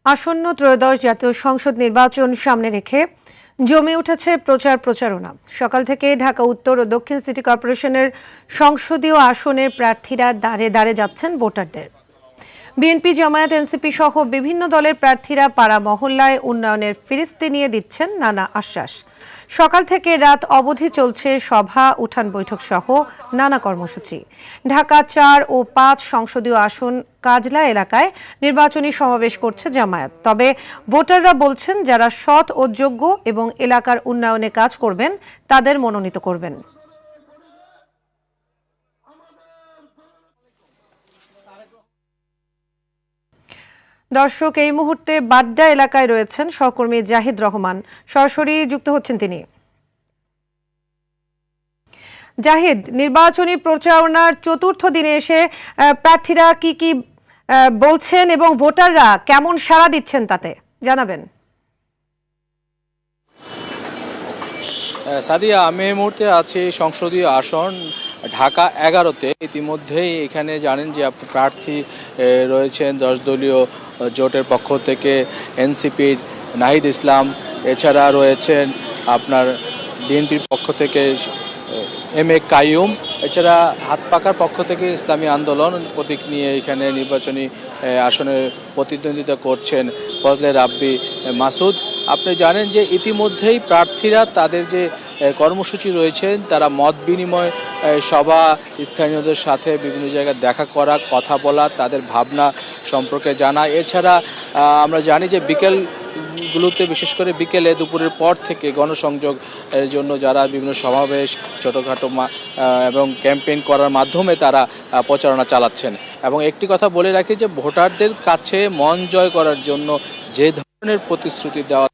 আসন্ন ত্রয়োদশ জাতীয় সংসদ নির্বাচন সামনে রেখে জমে উঠেছে প্রচারণা। সকাল থেকে ঢাকা উত্তর ও দক্ষিণ সিটি কর্পোরেশনের সংসদীয় আসনের প্রার্থীরা দাঁড়ে দাঁড়ে যাচ্ছেন ভোটারদের। বিএনপি, জামায়াত, এনসিপি সহ বিভিন্ন দলের প্রার্থীরা পাড়া মহল্লায় উন্নয়নের ফিরিস্তি নিয়ে দিচ্ছেন নানা আশ্বাস। সকাল থেকে রাত অবধি চলছে সভা, উঠান বৈঠক সহ নানা কর্মসূচি। ঢাকা ৪ ও ৫ সংসদীয় আসন কাজলা এলাকায় নির্বাচনী সমাবেশ করছে জামায়াত। তবে ভোটাররা বলছেন, যারা সৎ ও যোগ্য এবং এলাকার উন্নয়নে কাজ করবেন তাদের মনোনীত করবেন। দর্শক, এই মুহূর্তে বাড্ডা এলাকায় রয়েছেন সহকর্মী জাহিদ রহমান, সরাসরি যুক্ত হচ্ছেন তিনি। জাহিদ, নির্বাচনী প্রচারণার চতুর্থ দিনে এসে প্রার্থীরা কি বলছেন এবং ভোটাররা কেমন সাড়া দিচ্ছেন তাতে জানাবেন। সাদিয়া, আমি এই মুহূর্তে আছি সংসদীয় আসন ঢাকা 11-তে। ইতিমধ্যেই এখানে জানেন যে প্রার্থী রয়েছেন 10 দলীয় জোটের পক্ষ থেকে এনসিপির নাহিদ ইসলাম, এছাড়া রয়েছেন আপনার বিএনপির পক্ষ থেকে এম.এ. কাইয়ুম, এছাড়া হাত পাকার পক্ষ থেকে ইসলামী আন্দোলন প্রতীক নিয়ে এখানে নির্বাচনী আসনে প্রতিদ্বন্দ্বিতা করছেন ফজলে রাব্বি মাসুদ। আপনি জানেন যে ইতিমধ্যেই প্রার্থীরা তাদের যে কর্মসূচি রয়েছেন, তারা মত বিনিময় সভা, স্থানীয়দের সাথে বিভিন্ন জায়গায় দেখা করা, কথা বলা, তাদের ভাবনা সম্পর্কে জানা। এছাড়া আমরা জানি যে বিকেলগুলোতে, বিশেষ করে বিকেলে দুপুরের পর থেকে গণসংযোগের জন্য যারা বিভিন্ন সমাবেশ, ছোটোখাটো এবং ক্যাম্পেইন করার মাধ্যমে তারা প্রচারণা চালাচ্ছেন। এবং একটি কথা বলে রাখি যে ভোটারদের কাছে মন জয় করার জন্য যে ধরনের প্রতিশ্রুতি দেওয়া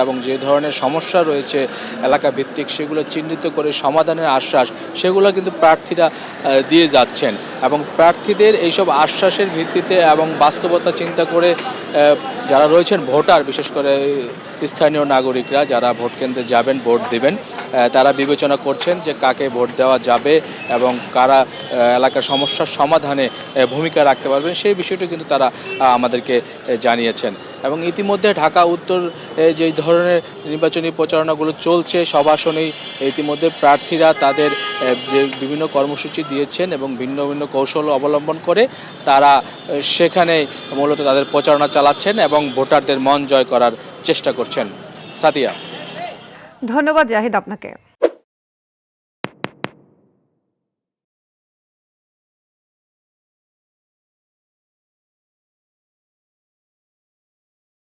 এবং যে ধরনের সমস্যা রয়েছে এলাকা ভিত্তিক, সেগুলো চিহ্নিত করে সমাধানের আশ্বাস, সেগুলো কিন্তু প্রার্থীরা দিয়ে যাচ্ছেন। এবং প্রার্থীদের এইসব আশ্বাসের ভিত্তিতে এবং বাস্তবতা চিন্তা করে যারা রয়েছেন ভোটার, বিশেষ করে স্থানীয় নাগরিকরা যারা ভোট কেন্দ্রে যাবেন, ভোট দেবেন, তারা বিবেচনা করছেন যে কাকে ভোট দেওয়া যাবে এবং কারা এলাকার সমস্যার সমাধানে ভূমিকা রাখতে পারবেন, সেই বিষয়টি কিন্তু তারা আমাদেরকে জানিয়েছেন। এবং ইতিমধ্যে ঢাকা উত্তর যেই ধরনের নির্বাচনী প্রচারণাগুলো চলছে, সব আসনেই ইতিমধ্যে প্রার্থীরা তাদের যে বিভিন্ন কর্মসূচি দিয়েছেন এবং ভিন্ন ভিন্ন কৌশল অবলম্বন করে তারা সেখানে মূলত তাদের প্রচারণা চালাচ্ছেন এবং ভোটারদের মন জয় করার চেষ্টা করছেন। সাদিয়া, ধন্যবাদ জাহিদ আপনাকে।